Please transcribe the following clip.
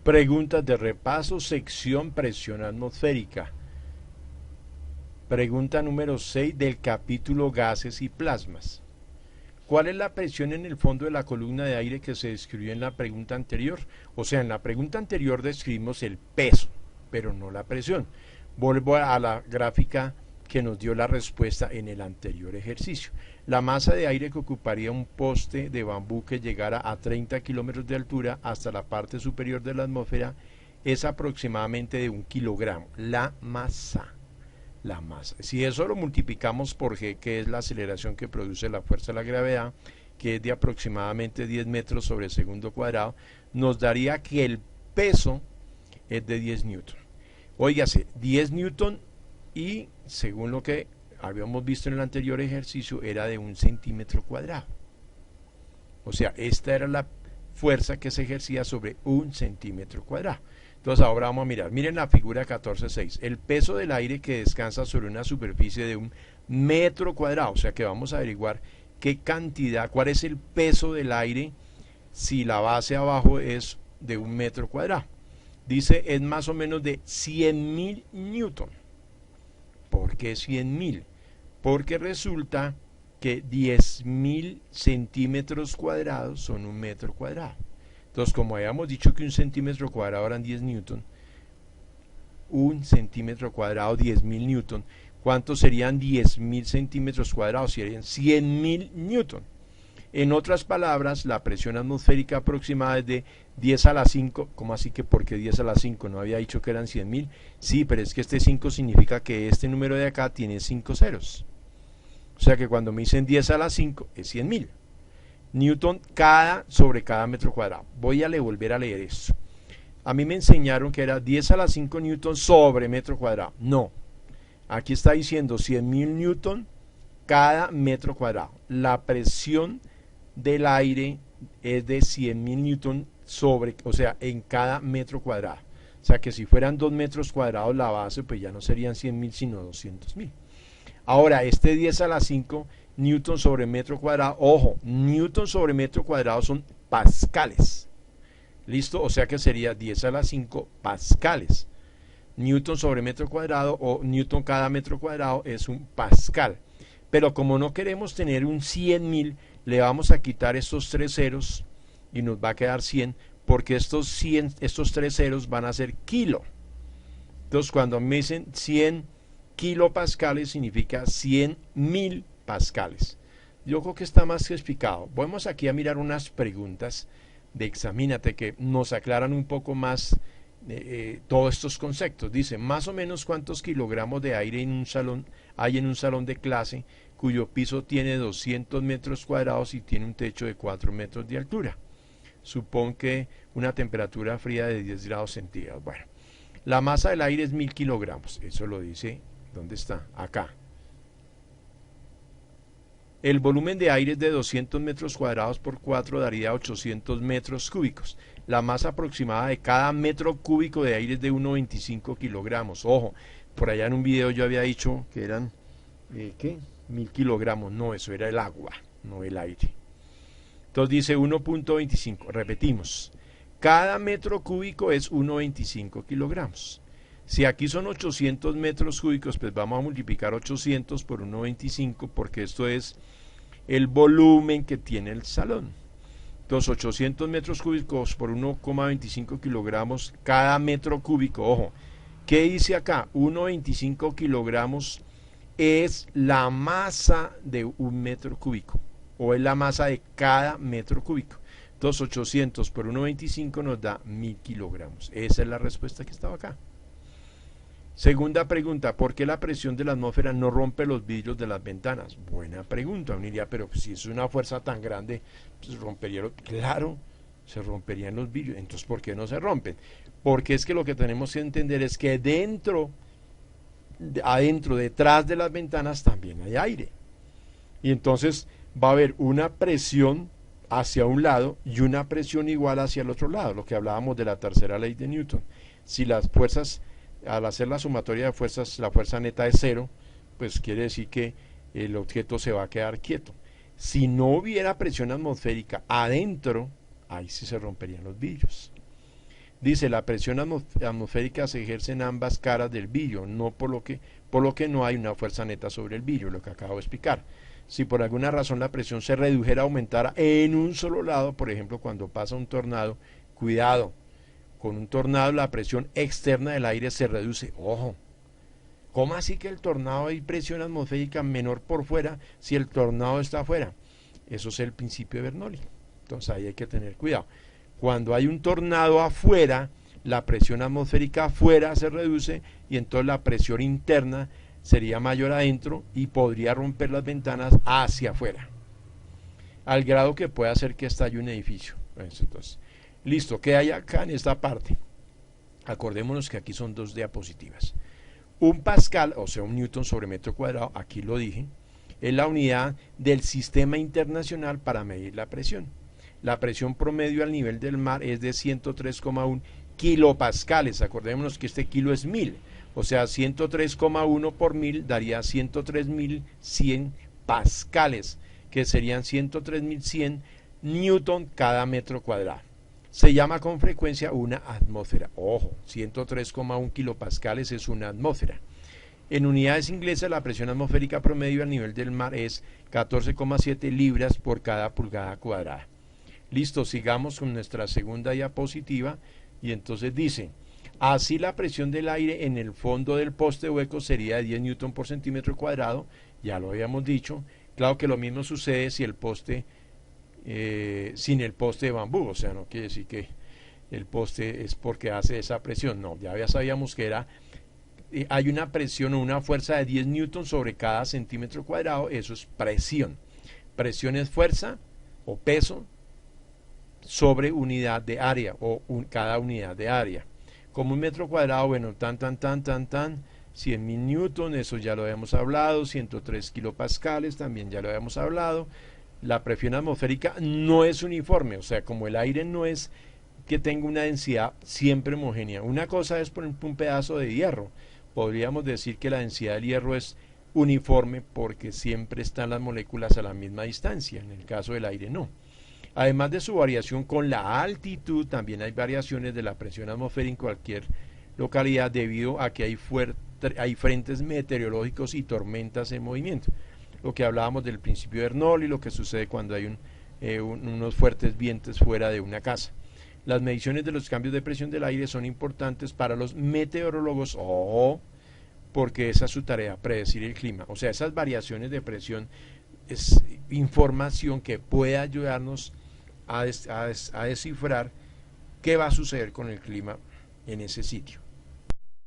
Preguntas de repaso, sección presión atmosférica. Pregunta número 6 del capítulo gases y plasmas. ¿Cuál es la presión en el fondo de la columna de aire que se describió en la pregunta anterior? O sea, en la pregunta anterior describimos el peso, pero no la presión. Vuelvo a la gráfica que nos dio la respuesta en el anterior ejercicio. La masa de aire que ocuparía un poste de bambú que llegara a 30 kilómetros de altura hasta la parte superior de la atmósfera es aproximadamente de 1 kilogramo. La masa. Si eso lo multiplicamos por g, que es la aceleración que produce la fuerza de la gravedad, que es de aproximadamente 10 metros sobre segundo cuadrado, nos daría que el peso es de 10 newton. Óigase, 10 newton y según lo que habíamos visto en el anterior ejercicio era de 1 centímetro cuadrado. O sea, esta era la fuerza que se ejercía sobre 1 centímetro cuadrado. Entonces ahora vamos a mirar, miren la figura 14.6, el peso del aire que descansa sobre una superficie de 1 metro cuadrado, o sea que vamos a averiguar qué cantidad, cuál es el peso del aire si la base abajo es de 1 metro cuadrado. Dice, es más o menos de 100.000 newton. ¿Por qué 100.000? Porque resulta que 10.000 centímetros cuadrados son 1 metro cuadrado. Entonces, como habíamos dicho que 1 centímetro cuadrado eran 10 newton, 1 centímetro cuadrado, 10.000 newton, ¿cuántos serían 10.000 centímetros cuadrados? Serían 100.000 newton. En otras palabras, la presión atmosférica aproximada es de 10 a la 5. ¿Cómo así que por qué 10 a la 5? ¿No había dicho que eran 100.000? Sí, pero es que este 5 significa que este número de acá tiene 5 ceros. O sea que cuando me dicen 10 a la 5 es 100.000. Newton sobre cada metro cuadrado. Voy a volver a leer esto. A mí me enseñaron que era 10 a la 5 newton sobre metro cuadrado. No. Aquí está diciendo 100.000 newton cada metro cuadrado. La presión del aire es de 100.000 newton sobre, o sea, en cada metro cuadrado. O sea que si fueran 2 metros cuadrados la base, pues ya no serían 100.000 sino 200.000. Ahora, este 10 a la 5 newton sobre metro cuadrado, ojo, newton sobre metro cuadrado son pascales. ¿Listo? O sea que sería 10 a la 5 pascales. Newton sobre metro cuadrado o newton cada metro cuadrado es un pascal. Pero como no queremos tener un 100.000, le vamos a quitar estos 3 ceros y nos va a quedar 100, porque estos 3 ceros van a ser kilo. Entonces cuando me dicen 100 kilopascales significa 100.000 pascales. Yo creo que está más que explicado. Vamos aquí a mirar unas preguntas de Examínate que nos aclaran un poco más todos estos conceptos. Dice, más o menos cuántos kilogramos de aire en un salón hay en un salón de clase cuyo piso tiene 200 metros cuadrados y tiene un techo de 4 metros de altura. Supón que una temperatura fría de 10 grados centígrados. Bueno, la masa del aire es 1.000 kilogramos. Eso lo dice, ¿dónde está? Acá. El volumen de aire es de 200 metros cuadrados por 4 daría 800 metros cúbicos. La masa aproximada de cada metro cúbico de aire es de 1,25 kilogramos. Ojo, por allá en un video yo había dicho que eran, ¿qué? 1.000 kilogramos. No, eso era el agua, no el aire. Entonces dice 1,25. Repetimos. Cada metro cúbico es 1,25 kilogramos. Si aquí son 800 metros cúbicos, pues vamos a multiplicar 800 por 1,25 porque esto es el volumen que tiene el salón. Entonces 800 metros cúbicos por 1,25 kilogramos cada metro cúbico. Ojo, ¿qué dice acá? 1,25 kilogramos es la masa de un metro cúbico o es la masa de cada metro cúbico. Entonces 800 por 1,25 nos da 1.000 kilogramos. Esa es la respuesta que estaba acá. Segunda pregunta, ¿por qué la presión de la atmósfera no rompe los vidrios de las ventanas? Buena pregunta, uno diría, pero si es una fuerza tan grande, pues rompería, claro, se romperían los vidrios. Entonces, ¿por qué no se rompen? Porque es que lo que tenemos que entender es que adentro, detrás de las ventanas también hay aire. Y entonces va a haber una presión hacia un lado y una presión igual hacia el otro lado, lo que hablábamos de la tercera ley de Newton. Si las fuerzas, al hacer la sumatoria de fuerzas, la fuerza neta es 0, pues quiere decir que el objeto se va a quedar quieto. Si no hubiera presión atmosférica adentro, ahí sí se romperían los vidrios. Dice, la presión atmosférica se ejerce en ambas caras del vidrio, no por lo que no hay una fuerza neta sobre el vidrio, lo que acabo de explicar. Si por alguna razón la presión se redujera, aumentara en un solo lado, por ejemplo, cuando pasa un tornado, cuidado, con un tornado la presión externa del aire se reduce. Ojo, ¿cómo así que el tornado hay presión atmosférica menor por fuera si el tornado está afuera? Eso es el principio de Bernoulli. Entonces ahí hay que tener cuidado. Cuando hay un tornado afuera, la presión atmosférica afuera se reduce y entonces la presión interna sería mayor adentro y podría romper las ventanas hacia afuera, al grado que puede hacer que estalle un edificio. Entonces, listo, ¿qué hay acá en esta parte? Acordémonos que aquí son dos diapositivas. Un pascal, o sea un newton sobre metro cuadrado, aquí lo dije, es la unidad del sistema internacional para medir la presión. La presión promedio al nivel del mar es de 103,1 kilopascales. Acordémonos que este kilo es 1000, o sea 103,1 por 1000 daría 103.100 pascales, que serían 103.100 newton cada metro cuadrado. Se llama con frecuencia una atmósfera. Ojo, 103,1 kilopascales es una atmósfera. En unidades inglesas, la presión atmosférica promedio al nivel del mar es 14,7 libras por cada pulgada cuadrada. Listo, sigamos con nuestra segunda diapositiva y entonces dice, así la presión del aire en el fondo del poste hueco sería de 10 newton por centímetro cuadrado, ya lo habíamos dicho. Claro que lo mismo sucede si el poste, sin el poste de bambú, o sea, no quiere decir que el poste es porque hace esa presión, no, ya sabíamos que era, hay una presión o una fuerza de 10 newton sobre cada centímetro cuadrado, eso es presión. Presión es fuerza o peso sobre unidad de área o cada unidad de área. Como un metro cuadrado, bueno, 100.000 newton, eso ya lo habíamos hablado, 103 kilopascales, también ya lo habíamos hablado. La presión atmosférica no es uniforme, o sea, como el aire no es que tenga una densidad siempre homogénea. Una cosa es, por ejemplo, un pedazo de hierro. Podríamos decir que la densidad del hierro es uniforme porque siempre están las moléculas a la misma distancia, en el caso del aire no. Además de su variación con la altitud, también hay variaciones de la presión atmosférica en cualquier localidad debido a que hay frentes meteorológicos y tormentas en movimiento. Lo que hablábamos del principio de Bernoulli, lo que sucede cuando hay unos fuertes vientos fuera de una casa. Las mediciones de los cambios de presión del aire son importantes para los meteorólogos, porque esa es su tarea, predecir el clima. O sea, esas variaciones de presión es información que puede ayudarnos a descifrar qué va a suceder con el clima en ese sitio.